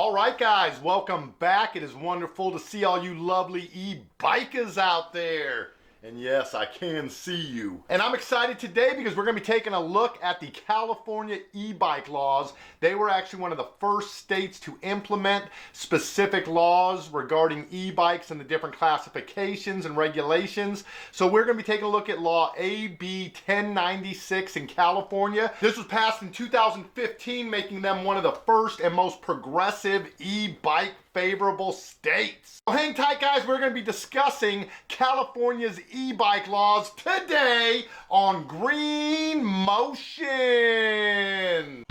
All right, guys, welcome back. It is wonderful to see all you lovely e-bikers out there. And yes, I can see you. And I'm excited today because we're going to be taking a look at the California e-bike laws. They were actually one of the first states to implement specific laws regarding e-bikes and the different classifications and regulations. So we're going to be taking a look at law AB 1096 in California. This was passed in 2015, making them one of the first and most progressive e-bike favorable states. So hang tight, guys. We're going to be discussing California's e-bike laws today on GreenMotion.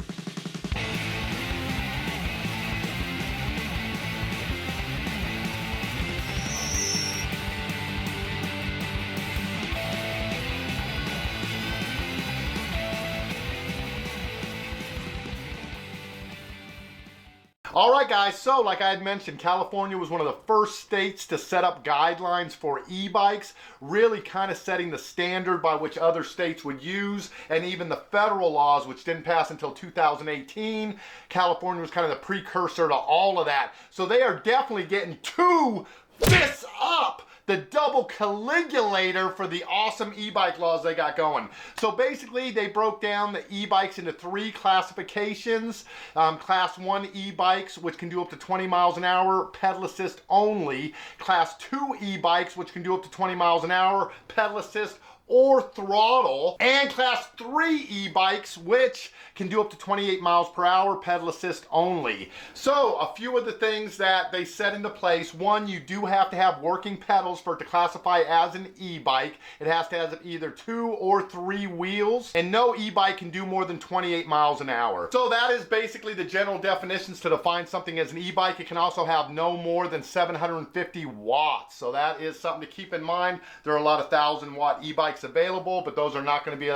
All right, guys, so like I had mentioned, California was one of the first states to set up guidelines for e-bikes, really kind of setting the standard by which other states would use, and even the federal laws, which didn't pass until 2018. California was kind of the precursor to all of that. So they are definitely getting two fists up, the double caligulator for the awesome e-bike laws they got going. So basically, they broke down the e-bikes into three classifications. Class 1 e-bikes, which can do up to 20 miles an hour, pedal assist only. Class 2 e-bikes, which can do up to 20 miles an hour, pedal assist or throttle, and class 3 e-bikes, which can do up to 28 miles per hour, pedal assist only. So a few of the things that they set into place: one, you do have to have working pedals for it to classify as an e-bike. It has to have either 2 or 3 wheels, and no e-bike can do more than 28 miles an hour. So that is basically the general definitions to define something as an e-bike. It can also have no more than 750 watts. So that is something to keep in mind. There are a lot of 1,000-watt e-bikes available, but those are not going to be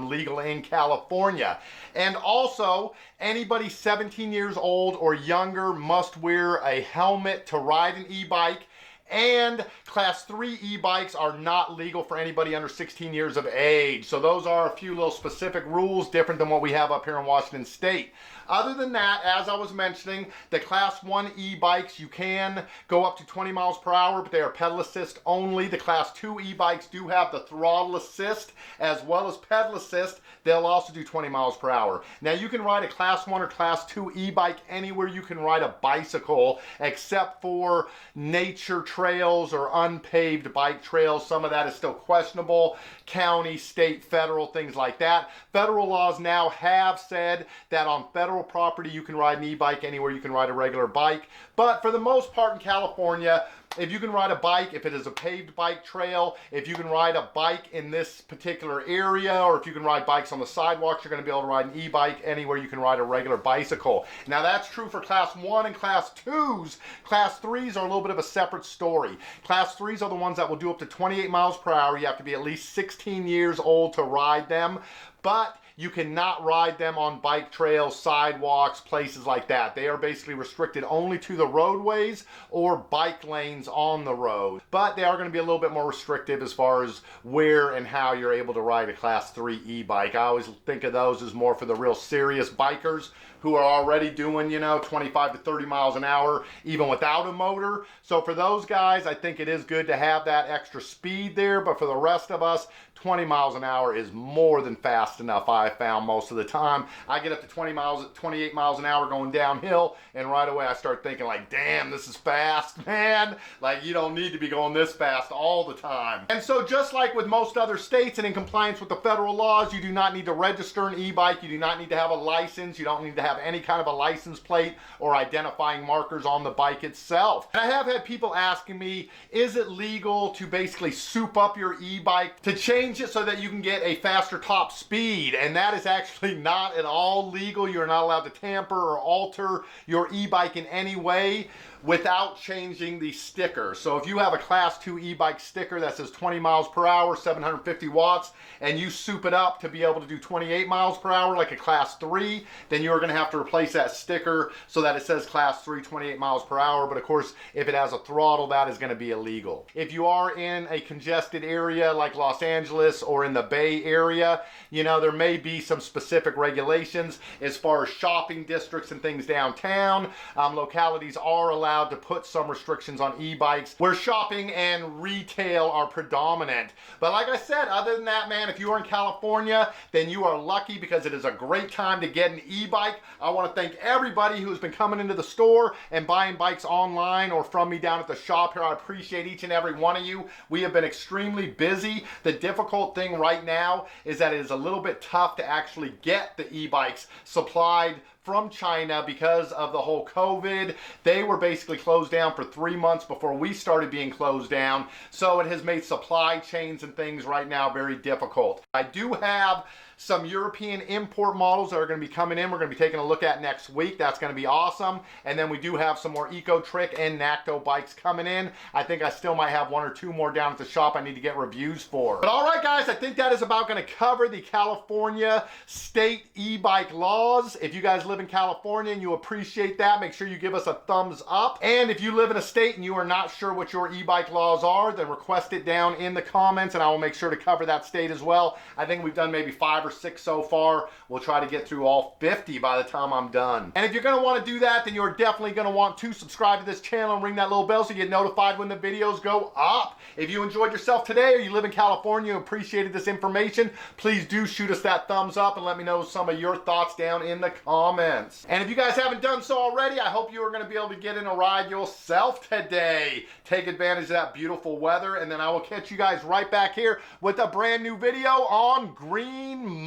legal in California. And also, anybody 17 years old or younger must wear a helmet to ride an e-bike. And class 3 e-bikes are not legal for anybody under 16 years of age. So those are a few little specific rules different than what we have up here in Washington State. Other than that, as I was mentioning, the class 1 e-bikes, you can go up to 20 miles per hour, but they are pedal assist only. The class 2 e-bikes do have the throttle assist as well as pedal assist. They'll also do 20 miles per hour. Now, you can ride a class 1 or class 2 e-bike anywhere you can ride a bicycle, except for nature trails or unpaved bike trails. Some of that is still questionable. County, state, federal, things like that. Federal laws now have said that on federal property you can ride an e-bike anywhere you can ride a regular bike. But for the most part in California, if you can ride a bike, if it is a paved bike trail, if you can ride a bike in this particular area, or if you can ride bikes on the sidewalks, you're going to be able to ride an e-bike anywhere you can ride a regular bicycle. Now, that's true for class 1 and class 2s. Class 3s are a little bit of a separate story. Class 3s are the ones that will do up to 28 miles per hour. You have to be at least 16 years old to ride them, but you cannot ride them on bike trails, sidewalks, places like that. They are basically restricted only to the roadways or bike lanes on the road. But they are going to be a little bit more restrictive as far as where and how you're able to ride a class 3 e-bike. I always think of those as more for the real serious bikers who are already doing, 25 to 30 miles an hour, even without a motor. So for those guys, I think it is good to have that extra speed there. But for the rest of us, 20 miles an hour is more than fast enough, I found most of the time. I get up to 28 miles an hour going downhill, and right away I start thinking like, damn, this is fast, man. Like, you don't need to be going this fast all the time. And so just like with most other states and in compliance with the federal laws, you do not need to register an e-bike. You do not need to have a license. You don't need to have any kind of a license plate or identifying markers on the bike itself. And I have had people asking me, is it legal to basically soup up your e-bike to change it so that you can get a faster top speed? And that is actually not at all legal. You're not allowed to tamper or alter your e-bike in any way without changing the sticker. So if you have a class 2 e-bike sticker that says 20 miles per hour, 750 watts, and you soup it up to be able to do 28 miles per hour like a class 3, then you're going to have to replace that sticker so that it says class 3, 28 miles per hour. But of course, if it has a throttle, that is going to be illegal. If you are in a congested area like Los Angeles or in the Bay Area, you know, there may be some specific regulations as far as shopping districts and things downtown. Localities are allowed to put some restrictions on e-bikes where shopping and retail are predominant. But like I said, other than that, man, if you are in California, then you are lucky because it is a great time to get an e-bike. I want to thank everybody who's been coming into the store and buying bikes online or from me down at the shop here. I appreciate each and every one of you. We have been extremely busy. The difficult thing right now is that it is a little bit tough to actually get the e-bikes supplied from China because of the whole COVID. They were basically closed down for 3 months before we started being closed down. So it has made supply chains and things right now very difficult. I do have some European import models that are going to be coming in. We're going to be taking a look at next week. That's going to be awesome. And then we do have some more Eco Trick and Nacto bikes coming in. I think I still might have 1 or 2 more down at the shop I need to get reviews for. But all right, guys, I think that is about going to cover the California state e-bike laws. If you guys live in California and you appreciate that, make sure you give us a thumbs up. And if you live in a state and you are not sure what your e-bike laws are, then request it down in the comments and I will make sure to cover that state as well. I think we've done maybe 5 or 6 so far. We'll try to get through all 50 by the time I'm done. And if you're going to want to do that, then you're definitely going to want to subscribe to this channel and ring that little bell so you get notified when the videos go up. If you enjoyed yourself today or you live in California and appreciated this information, please do shoot us that thumbs up and let me know some of your thoughts down in the comments. And if you guys haven't done so already, I hope you are going to be able to get in a ride yourself today. Take advantage of that beautiful weather, and then I will catch you guys right back here with a brand new video on GreenMotion.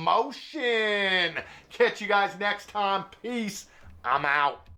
Catch you guys next time. Peace. I'm out.